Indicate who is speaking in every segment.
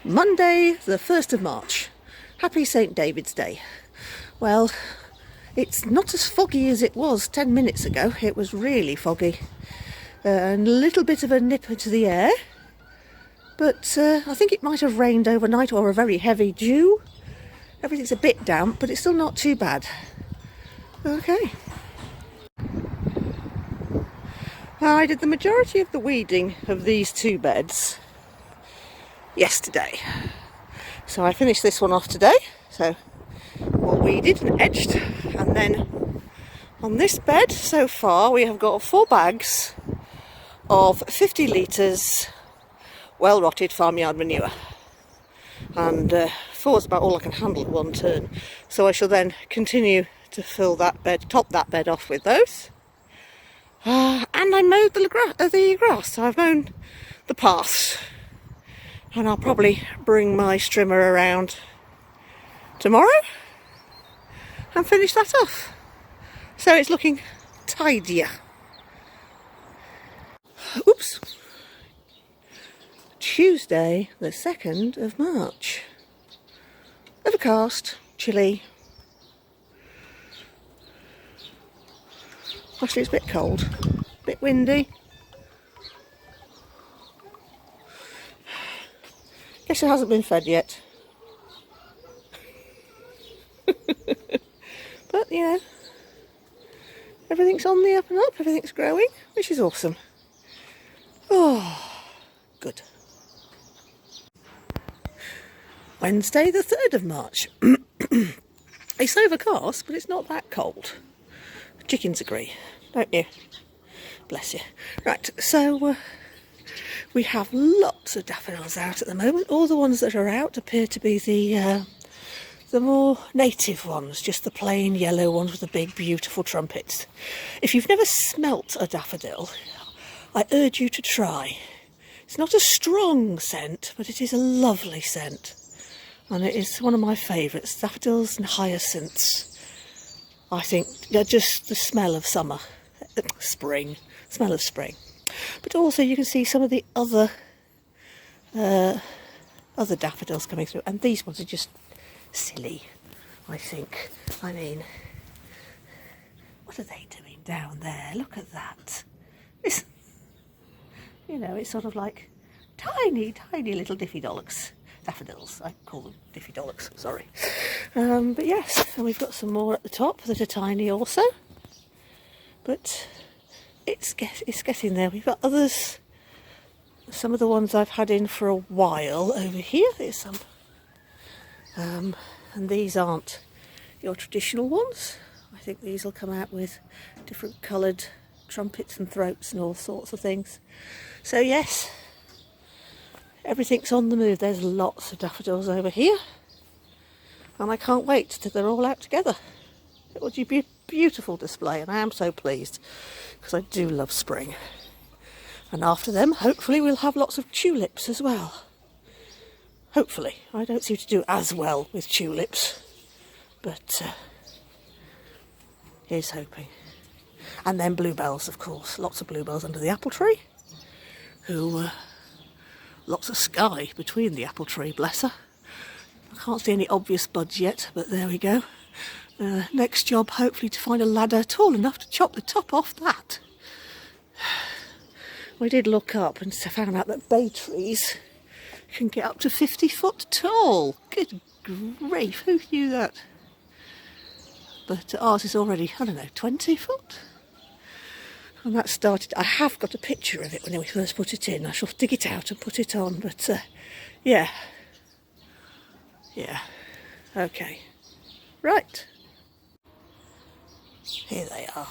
Speaker 1: Monday the 1st of March. Happy St. David's Day. Well, it's not as foggy as it was 10 minutes ago. It was really foggy. And a little bit of a nip into the air. But I think it might have rained overnight or a very heavy dew. Everything's a bit damp, but it's still not too bad. Okay. I did the majority of the weeding of these two beds yesterday. So I finished this one off today. So all weeded and edged. And then on this bed so far we have got 4 bags of 50 litres well rotted farmyard manure. And 4 is about all I can handle at one turn. So I shall then continue to fill that bed, top that bed off with those. And I mowed the grass. So I've mown the paths. And I'll probably bring my strimmer around tomorrow and finish that off. So it's looking tidier. Oops. Tuesday the 2nd of March. Overcast, chilly. Actually it's a bit cold, a bit windy. Guess it hasn't been fed yet. But you know, everything's on the up and up, everything's growing, which is awesome. Oh, good. Wednesday the 3rd of March. It's overcast, but it's not that cold. Chickens agree, don't you? Bless you. Right, so we have lots of daffodils out at the moment. All the ones that are out appear to be the more native ones, just the plain yellow ones with the big beautiful trumpets. If you've never smelt a daffodil, I urge you to try. It's not a strong scent, but it is a lovely scent. And it is one of my favourites, daffodils and hyacinths. I think they're just the smell of summer, spring, smell of spring. But also you can see some of the other daffodils coming through, and these ones are just silly, I think. I mean, what are they doing down there? Look at that. It's, you know, it's sort of like tiny, tiny little daffodils. I call them daffodils, sorry. But yes, and we've got some more at the top that are tiny also. But it's getting there. We've got others. Some of the ones I've had in for a while over here. There's some. And these aren't your traditional ones. I think these will come out with different coloured trumpets and throats and all sorts of things. So yes, everything's on the move. There's lots of daffodils over here. And I can't wait till they're all out together. It will be a beautiful display, and I am so pleased because I do love spring. And after them, hopefully we'll have lots of tulips as well. Hopefully. I don't seem to do as well with tulips, but here's hoping. And then bluebells, of course. Lots of bluebells under the apple tree. Lots of sky between the apple tree, bless her. I can't see any obvious buds yet, but there we go. Next job, hopefully to find a ladder tall enough to chop the top off that. I did look up and found out that bay trees can get up to 50 foot tall. Good grief, who knew that? But ours is already, I don't know, 20 foot? And that started, I have got a picture of it when we first put it in. I shall dig it out and put it on, but yeah. Yeah, okay. Right. Here they are.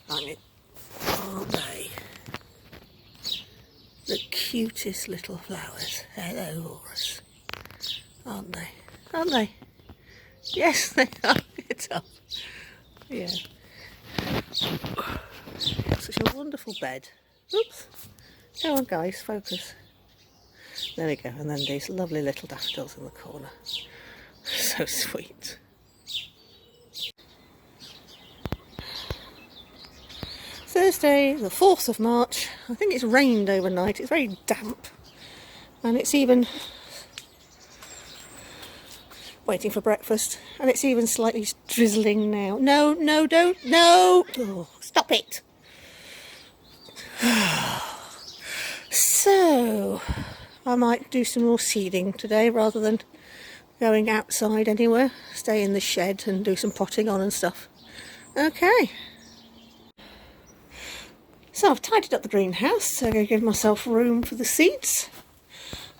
Speaker 1: Aren't they? The cutest little flowers. Hello, Horus. Aren't they? Aren't they? Yes, they are. It's up. Yeah. Such a wonderful bed. Oops. Go on, guys, focus. There we go. And then these lovely little daffodils in the corner. So sweet. Thursday, the 4th of March. I think it's rained overnight. It's very damp. And it's even waiting for breakfast, and it's even slightly drizzling now. No, no, don't, no! Oh, stop it! So, I might do some more seeding today rather than going outside anywhere. Stay in the shed and do some potting on and stuff. Okay. So I've tidied up the greenhouse, so I'm going to give myself room for the seeds.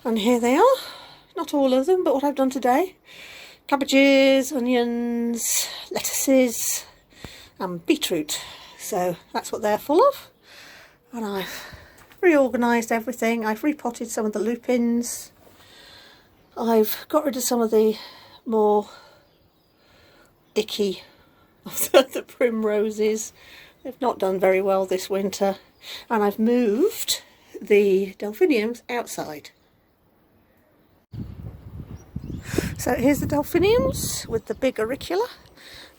Speaker 1: And here they are. Not all of them, but what I've done today. Cabbages, onions, lettuces and beetroot. So that's what they're full of. And I've reorganised everything. I've repotted some of the lupins. I've got rid of some of the more icky of the primroses. They've not done very well this winter. And I've moved the delphiniums outside. So here's the delphiniums with the big auricula,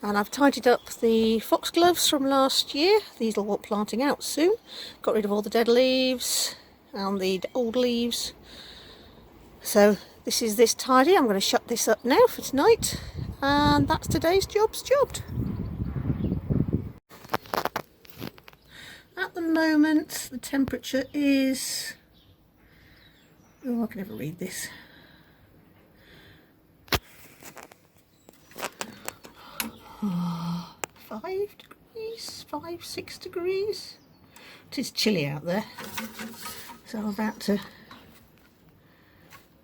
Speaker 1: and I've tidied up the foxgloves from last year. These will want planting out soon. Got rid of all the dead leaves and the old leaves. So this is this tidy. I'm going to shut this up now for tonight, and that's today's job's jobbed. At the moment the temperature is, oh, I can never read this. 5 degrees, 6 degrees. It is chilly out there, so I'm about to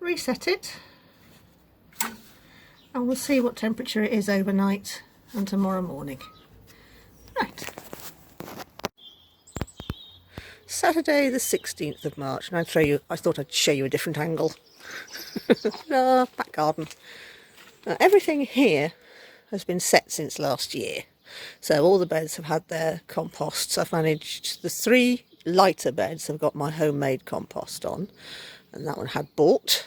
Speaker 1: reset it, and we'll see what temperature it is overnight and tomorrow morning. Right. Saturday the 16th of March, and I thought I'd show you a different angle. Back garden. Everything here has been set since last year, so all the beds have had their composts. I've managed, the 3 lighter beds have got my homemade compost on, and that one had bought,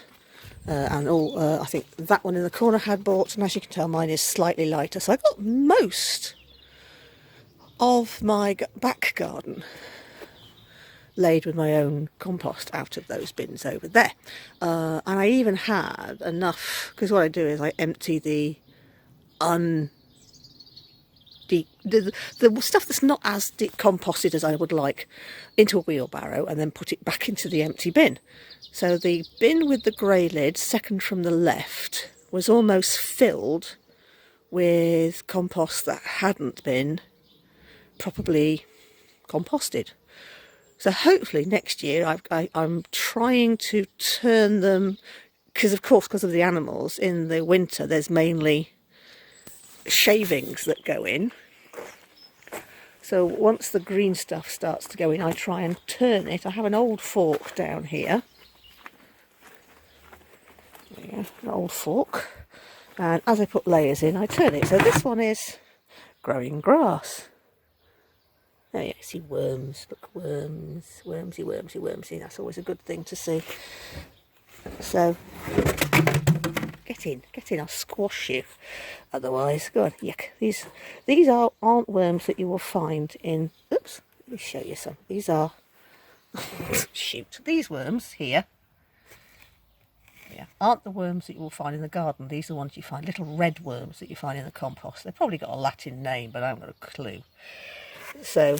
Speaker 1: and all I think that one in the corner had bought, and as you can tell mine is slightly lighter, so I got most of my back garden laid with my own compost out of those bins over there. And I even had enough, because what I do is I empty the stuff that's not as decomposted as I would like into a wheelbarrow, and then put it back into the empty bin. So the bin with the grey lid, second from the left, was almost filled with compost that hadn't been properly composted. So hopefully next year I'm trying to turn them, because of course, because of the animals, in the winter there's mainly shavings that go in. So once the green stuff starts to go in, I try and turn it. I have an old fork down here. Yeah, an old fork. And as I put layers in, I turn it. So this one is growing grass. Oh yeah, see worms, look, worms, wormsy, wormsy, wormsy. That's always a good thing to see. So, get in, I'll squash you. Otherwise, go on, yuck. These aren't worms that you will find in, oops, let me show you some. These are, shoot, these worms here, yeah, aren't the worms that you will find in the garden. These are the ones you find, little red worms that you find in the compost. They've probably got a Latin name, but I haven't got a clue. So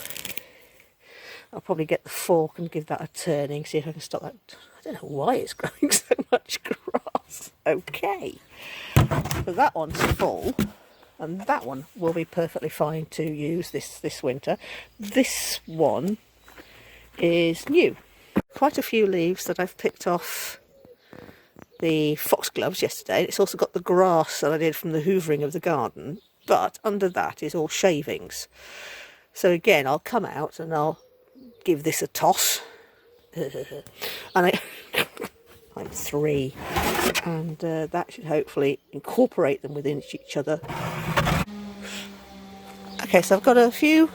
Speaker 1: I'll probably get the fork and give that a turning, see if I can stop that. I don't know why it's growing so much grass. Okay, so that one's full, and that one will be perfectly fine to use this winter. This one is new. Quite a few leaves that I've picked off the foxgloves yesterday. It's also got the grass that I did from the hoovering of the garden, but under that is all shavings. So again, I'll come out and I'll give this a toss. And I'm 3, and that should hopefully incorporate them within each other. Okay, so I've got a few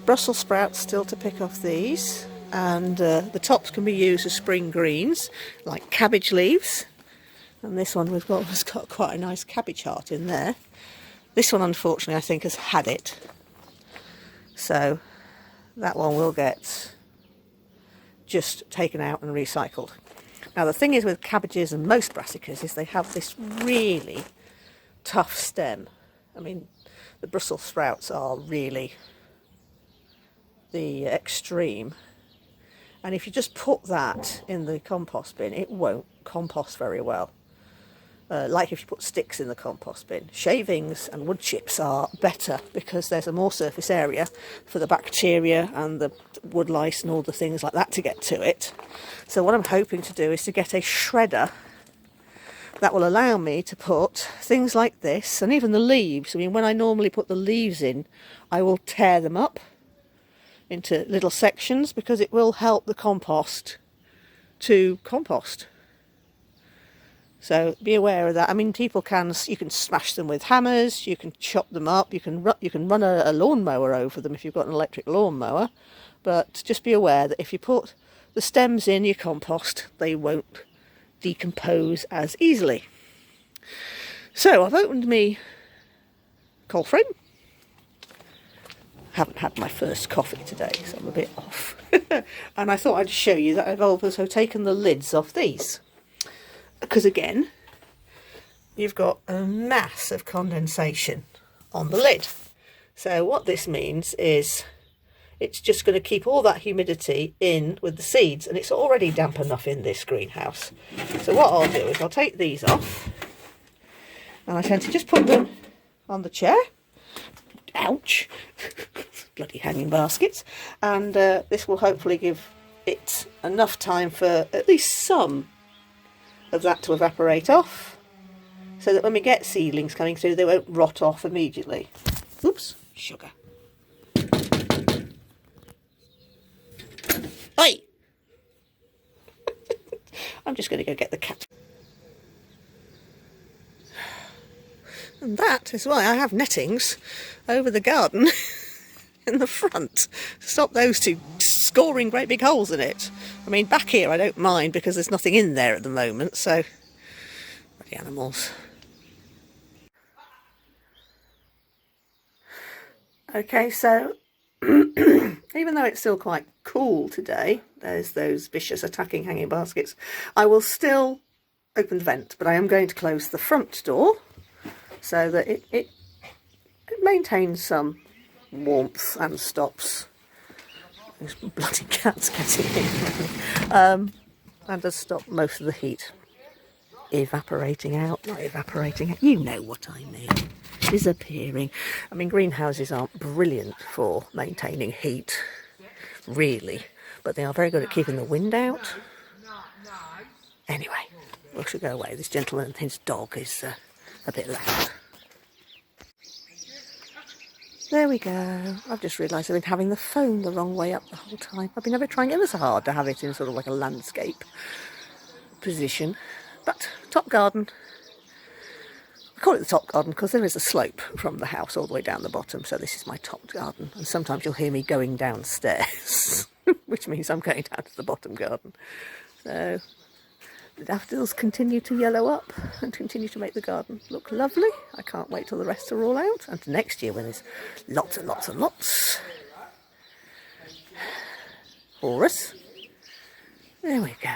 Speaker 1: Brussels sprouts still to pick off these, and the tops can be used as spring greens, like cabbage leaves. And this one has got quite a nice cabbage heart in there. This one, unfortunately, I think has had it. So that one will get just taken out and recycled. Now the thing is with cabbages and most brassicas is they have this really tough stem. I mean, the Brussels sprouts are really the extreme. And if you just put that in the compost bin, it won't compost very well. Like if you put sticks in the compost bin. Shavings and wood chips are better because there's a more surface area for the bacteria and the wood lice and all the things like that to get to it. So what I'm hoping to do is to get a shredder that will allow me to put things like this and even the leaves. I mean, when I normally put the leaves in, I will tear them up into little sections because it will help the compost to compost. So be aware of that. I mean, you can smash them with hammers, you can chop them up, you can run a lawnmower over them if you've got an electric lawnmower, but just be aware that if you put the stems in your compost, they won't decompose as easily. So I've opened me cold frame. Haven't had my first coffee today, so I'm a bit off. And I thought I'd show you that I've also taken the lids off these. Because again, you've got a mass of condensation on the lid. So what this means is it's just going to keep all that humidity in with the seeds, and it's already damp enough in this greenhouse. So what I'll do is I'll take these off, and I tend to just put them on the chair. Ouch! Bloody hanging baskets. And this will hopefully give it enough time for at least some of that to evaporate off, so that when we get seedlings coming through, they won't rot off immediately. Oops, sugar. Oi! I'm just going to go get the cat. And that is why I have nettings over the garden in the front to stop those two scoring great big holes in it. I mean, back here I don't mind because there's nothing in there at the moment, so bloody animals. Okay, so even though it's still quite cool today, there's those vicious attacking hanging baskets, I will still open the vent, but I am going to close the front door so that it maintains some warmth and stops those bloody cats getting in. And does stop most of the heat evaporating out. Not evaporating out, you know what I mean. Disappearing. I mean, greenhouses aren't brilliant for maintaining heat, really, but they are very good at keeping the wind out. Anyway, we should go away. This gentleman and his dog is a bit loud. There we go. I've just realised I've been having the phone the wrong way up the whole time. I've been trying ever so hard to have it in sort of like a landscape position. But top garden. I call it the top garden because there is a slope from the house all the way down the bottom. So this is my top garden. And sometimes you'll hear me going downstairs, which means I'm going down to the bottom garden. So the daffodils continue to yellow up and continue to make the garden look lovely. I can't wait till the rest are all out. And to next year when there's lots and lots and lots. Horus. There we go.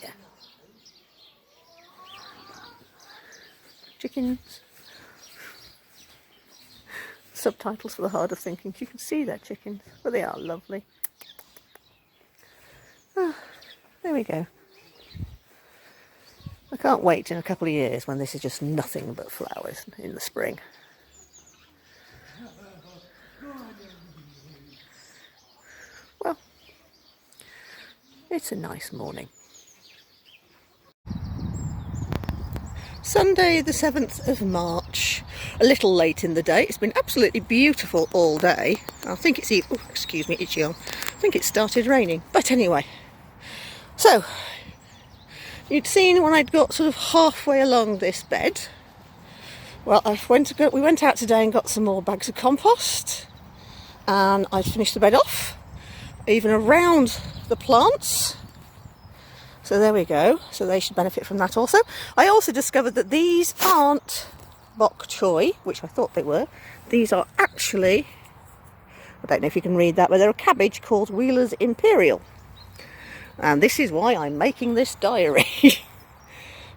Speaker 1: Yeah. Chickens. Subtitles for the hard of thinking. You can see they're chickens, but they are lovely. Ah, there we go. I can't wait in a couple of years when this is just nothing but flowers in the spring. Well, it's a nice morning. Sunday the 7th of March, a little late in the day. It's been absolutely beautiful all day. I think it's, oh, excuse me, itchy arm. I think it started raining, but anyway. So, you'd seen when I'd got sort of halfway along this bed. Well, we went out today and got some more bags of compost, and I finished the bed off, even around the plants. So there we go. So they should benefit from that also. I also discovered that these aren't bok choy, which I thought they were. These are actually I don't know if you can read that, but they're a cabbage called Wheeler's Imperial. And this is why I'm making this diary.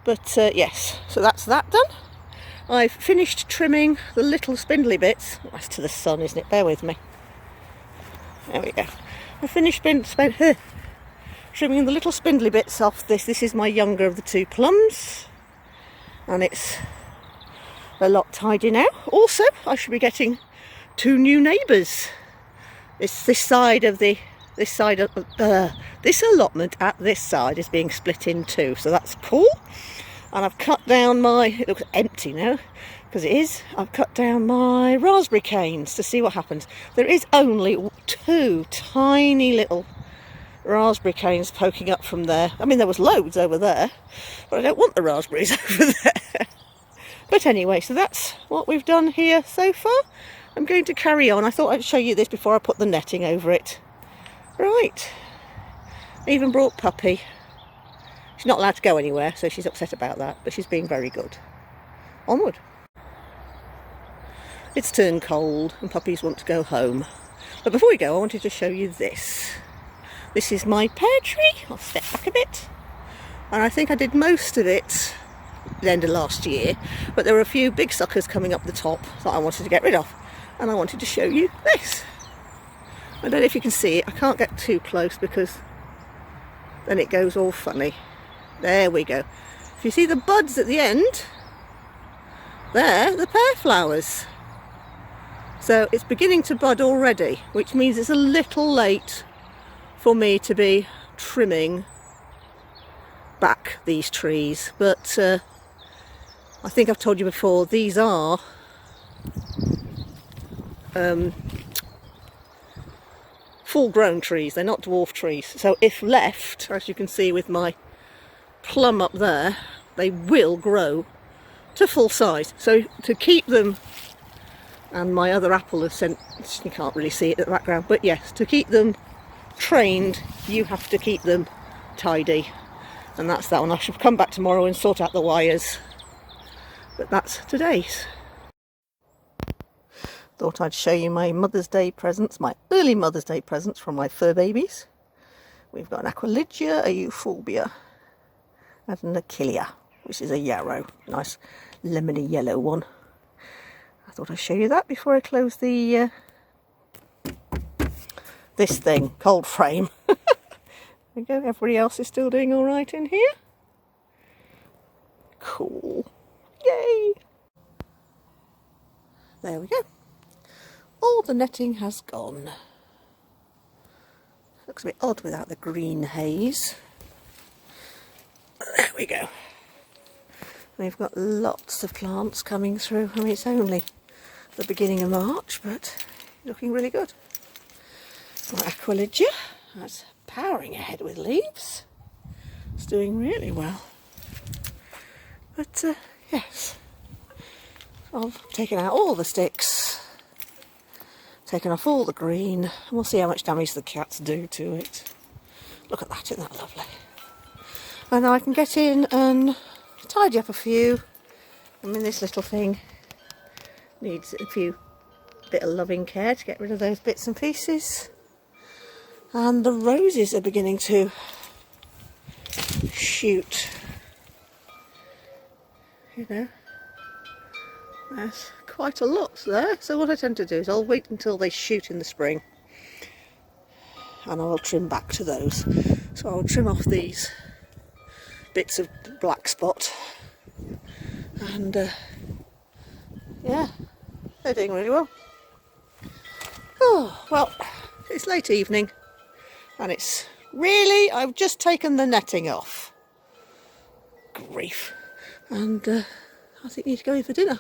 Speaker 1: But yes, so that's that done. I've finished trimming the little spindly bits. That's to the sun, isn't it? Bear with me. There we go. I finished trimming the little spindly bits off this. This is my younger of the two plums. And it's a lot tidy now. Also, I should be getting 2 new neighbours. This allotment at this side is being split in two, so that's cool. And I've cut down it looks empty now, because it is. I've cut down my raspberry canes to see what happens. There is only 2 tiny little raspberry canes poking up from there. I mean, there was loads over there, but I don't want the raspberries over there. But anyway, so that's what we've done here so far. I'm going to carry on. I thought I'd show you this before I put the netting over it. Right. I even brought Puppy. She's not allowed to go anywhere, so she's upset about that, but she's being very good. Onward. It's turned cold and puppies want to go home. But before we go, I wanted to show you this. This is my pear tree. I'll step back a bit. And I think I did most of it at the end of last year, but there were a few big suckers coming up the top that I wanted to get rid of. And I wanted to show you this. I don't know if you can see it. I can't get too close because then it goes all funny. There we go. If you see the buds at the end, they're the pear flowers. So it's beginning to bud already, which means it's a little late for me to be trimming back these trees. But I think I've told you before, these are full-grown trees. They're not dwarf trees. So if left, as you can see with my plum up there, they will grow to full size. So to keep them, and my other apple has sent, you can't really see it in the background, but yes, to keep them trained, you have to keep them tidy. And that's that one. I should come back tomorrow and sort out the wires. But that's today's. Thought I'd show you my Mother's Day presents, my early Mother's Day presents from my fur babies. We've got an Aquilegia, a Euphorbia, and an Achillea, which is a yarrow. Nice lemony yellow one. I thought I'd show you that before I close the this thing, cold frame. There we go, everybody else is still doing all right in here. Cool. Yay! There we go. All the netting has gone. Looks a bit odd without the green haze. There we go. We've got lots of plants coming through. I mean, it's only the beginning of March, but looking really good. My Aquilegia, that's powering ahead with leaves. It's doing really well. But yes, I've taken out all the sticks, taken off all the green, and we'll see how much damage the cats do to it. Look at that, isn't that lovely? And now I can get in and tidy up a few. I mean, this little thing needs a bit of loving care to get rid of those bits and pieces. And the roses are beginning to shoot. You know, there's quite a lot there. So what I tend to do is I'll wait until they shoot in the spring and I'll trim back to those. So I'll trim off these bits of black spot and yeah, they're doing really well. Oh, well, it's late evening and it's really, I've just taken the netting off. Grief. And I think I need to go in for dinner.